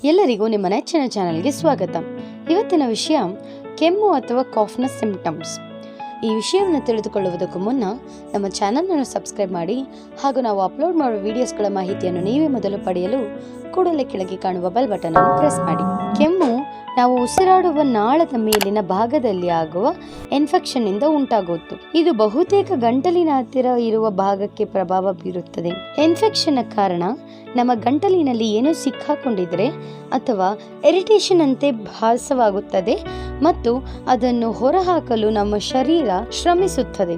ಎಲ್ಲರಿಗೂ ನಿಮ್ಮ ನೆಚ್ಚಿನ ಚಾನೆಲ್ಗೆ ಸ್ವಾಗತ. ಇವತ್ತಿನ ವಿಷಯ ಕೆಮ್ಮು ಅಥವಾ ಕಾಫ್ನ ಸಿಂಪ್ಟಮ್ಸ್. ಈ ವಿಷಯವನ್ನು ತಿಳಿದುಕೊಳ್ಳುವುದಕ್ಕೂ ಮುನ್ನ ನಮ್ಮ ಚಾನಲನ್ನು ಸಬ್ಸ್ಕ್ರೈಬ್ ಮಾಡಿ ಹಾಗೂ ನಾವು ಅಪ್ಲೋಡ್ ಮಾಡುವ ವಿಡಿಯೋಸ್ಗಳ ಮಾಹಿತಿಯನ್ನು ನೀವೇ ಮೊದಲು ಪಡೆಯಲು ಕೂಡಲೇ ಕೆಳಗೆ ಕಾಣುವ ಬೆಲ್ ಬಟನ್ ಅನ್ನು ಪ್ರೆಸ್ ಮಾಡಿ. ಕೆಮ್ಮು ನಾವು ಉಸಿರಾಡುವ ನಾಳದ ಮೇಲಿನ ಭಾಗದಲ್ಲಿ ಆಗುವ ಇನ್ಫೆಕ್ಷನ್ ಇಂದ ಉಂಟಾಗುವುದು. ಇದು ಬಹುತೇಕ ಗಂಟಲಿನ ಹತ್ತಿರ ಇರುವ ಭಾಗಕ್ಕೆ ಪ್ರಭಾವ ಬೀರುತ್ತದೆ. ಇನ್ಫೆಕ್ಷನ್ ಕಾರಣ ನಮ್ಮ ಗಂಟಲಿನಲ್ಲಿ ಏನೋ ಸಿಕ್ಕಾಕೊಂಡಿದ್ರೆ ಅಥವಾ ಇರಿಟೇಷನ್ ಅಂತೆ ಭಾಸವಾಗುತ್ತದೆ ಮತ್ತು ಅದನ್ನು ಹೊರಹಾಕಲು ನಮ್ಮ ಶರೀರ ಶ್ರಮಿಸುತ್ತದೆ.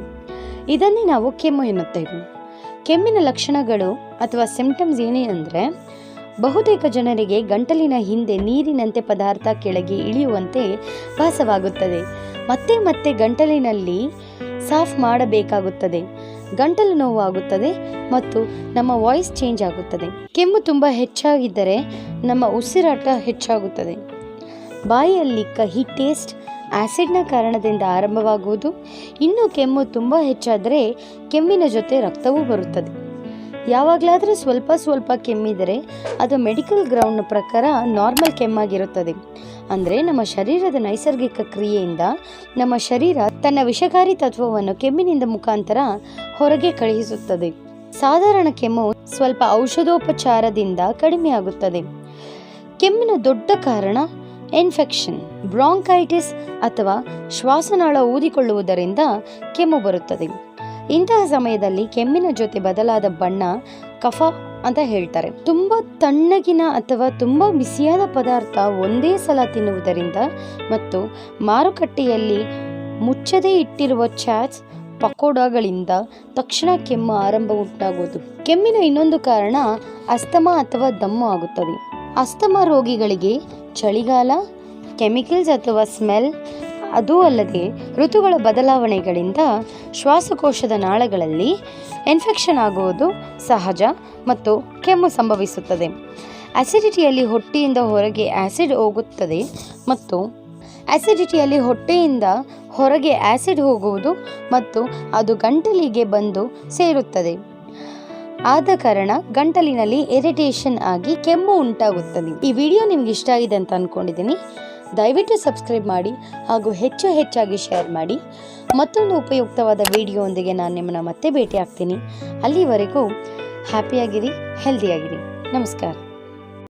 ಇದನ್ನೇ ನಾವು ಕೆಮ್ಮು ಎನ್ನುತ್ತೇವೆ. ಕೆಮ್ಮಿನ ಲಕ್ಷಣಗಳು ಅಥವಾ ಸಿಂಪ್ಟಮ್ಸ್ ಏನೇನೆಂದರೆ, ಬಹುತೇಕ ಜನರಿಗೆ ಗಂಟಲಿನ ಹಿಂದೆ ನೀರಿನಂತೆ ಪದಾರ್ಥ ಕೆಳಗೆ ಇಳಿಯುವಂತೆ ಭಾಸವಾಗುತ್ತದೆ. ಮತ್ತೆ ಮತ್ತೆ ಗಂಟಲಿನಲ್ಲಿ ಸಾಫ್ ಮಾಡಬೇಕಾಗುತ್ತದೆ. ಗಂಟಲು ನೋವಾಗುತ್ತದೆ ಮತ್ತು ನಮ್ಮ ವಾಯ್ಸ್ ಚೇಂಜ್ ಆಗುತ್ತದೆ. ಕೆಮ್ಮು ತುಂಬ ಹೆಚ್ಚಾಗಿದ್ದರೆ ನಮ್ಮ ಉಸಿರಾಟ ಹೆಚ್ಚಾಗುತ್ತದೆ. ಬಾಯಿಯಲ್ಲಿ ಕಹಿ ಟೇಸ್ಟ್ ಆಸಿಡ್ನ ಕಾರಣದಿಂದ ಆರಂಭವಾಗುವುದು. ಇನ್ನು ಕೆಮ್ಮು ತುಂಬ ಹೆಚ್ಚಾದರೆ ಕೆಮ್ಮಿನ ಜೊತೆ ರಕ್ತವೂ ಬರುತ್ತದೆ. ಯಾವಾಗಲಾದರೂ ಸ್ವಲ್ಪ ಕೆಮ್ಮಿದರೆ ಅದು ಮೆಡಿಕಲ್ ಗ್ರೌಂಡ್ನ ಪ್ರಕಾರ ನಾರ್ಮಲ್ ಕೆಮ್ಮಾಗಿರುತ್ತದೆ. ಅಂದರೆ ನಮ್ಮ ಶರೀರದ ನೈಸರ್ಗಿಕ ಕ್ರಿಯೆಯಿಂದ ನಮ್ಮ ಶರೀರ ತನ್ನ ವಿಷಕಾರಿ ತತ್ವವನ್ನು ಕೆಮ್ಮಿನಿಂದ ಮುಖಾಂತರ ಹೊರಗೆ ಕಳುಹಿಸುತ್ತದೆ. ಸಾಧಾರಣ ಕೆಮ್ಮು ಸ್ವಲ್ಪ ಔಷಧೋಪಚಾರದಿಂದ ಕಡಿಮೆಯಾಗುತ್ತದೆ. ಕೆಮ್ಮಿನ ದೊಡ್ಡ ಕಾರಣ ಇನ್ಫೆಕ್ಷನ್, ಬ್ರಾಂಕೈಟಿಸ್ ಅಥವಾ ಶ್ವಾಸನಾಳ ಊದಿಕೊಳ್ಳುವುದರಿಂದ ಕೆಮ್ಮು ಬರುತ್ತದೆ. ಇಂತಹ ಸಮಯದಲ್ಲಿ ಕೆಮ್ಮಿನ ಜೊತೆ ಬದಲಾದ ಬಣ್ಣ ಕಫ ಅಂತ ಹೇಳ್ತಾರೆ. ತುಂಬಾ ತಣ್ಣಗಿನ ಅಥವಾ ತುಂಬಾ ಬಿಸಿಯಾದ ಪದಾರ್ಥ ಒಂದೇ ಸಲ ತಿನ್ನುವುದರಿಂದ ಮತ್ತು ಮಾರುಕಟ್ಟೆಯಲ್ಲಿ ಮುಚ್ಚದೇ ಇಟ್ಟಿರುವ ಚಾಟ್ಸ್, ಪಕೋಡಾಗಳಿಂದ ತಕ್ಷಣ ಕೆಮ್ಮು ಆರಂಭ ಉಂಟಾಗುವುದು. ಕೆಮ್ಮಿನ ಇನ್ನೊಂದು ಕಾರಣ ಅಸ್ತಮಾ ಅಥವಾ ದಮ್ಮು ಆಗುತ್ತದೆ. ಅಸ್ತಮಾ ರೋಗಿಗಳಿಗೆ ಚಳಿಗಾಲ, ಕೆಮಿಕಲ್ಸ್ ಅಥವಾ ಸ್ಮೆಲ್, ಅದೂ ಅಲ್ಲದೆ ಋತುಗಳ ಬದಲಾವಣೆಗಳಿಂದ ಶ್ವಾಸಕೋಶದ ನಾಳಗಳಲ್ಲಿ ಇನ್ಫೆಕ್ಷನ್ ಆಗುವುದು ಸಹಜ ಮತ್ತು ಕೆಮ್ಮು ಸಂಭವಿಸುತ್ತದೆ. ಅಸಿಡಿಟಿಯಲ್ಲಿ ಹೊಟ್ಟೆಯಿಂದ ಹೊರಗೆ ಆಸಿಡ್ ಹೋಗುತ್ತದೆ ಮತ್ತು ಹೋಗುವುದು ಮತ್ತು ಅದು ಗಂಟಲಿಗೆ ಬಂದು ಸೇರುತ್ತದೆ. ಆದ ಕಾರಣ ಗಂಟಲಿನಲ್ಲಿ ಇರಿಟೇಷನ್ ಆಗಿ ಕೆಮ್ಮು ಉಂಟಾಗುತ್ತದೆ. ಈ ವಿಡಿಯೋ ನಿಮ್ಗೆ ಇಷ್ಟ ಆಗಿದೆ ಅಂತ ಅನ್ಕೊಂಡಿದ್ದೀನಿ. ದಯವಿಟ್ಟು ಸಬ್ಸ್ಕ್ರೈಬ್ ಮಾಡಿ ಹಾಗೂ ಹೆಚ್ಚಾಗಿ ಶೇರ್ ಮಾಡಿ. ಮತ್ತೊಂದು ಉಪಯುಕ್ತವಾದ ವಿಡಿಯೋದೊಂದಿಗೆ ನಾನು ನಿಮ್ಮನ್ನು ಮತ್ತೆ ಭೇಟಿ ಆಗ್ತೀನಿ. ಅಲ್ಲಿವರೆಗೂ ಹ್ಯಾಪಿಯಾಗಿರಿ, ಹೆಲ್ದಿಯಾಗಿರಿ. ನಮಸ್ಕಾರ.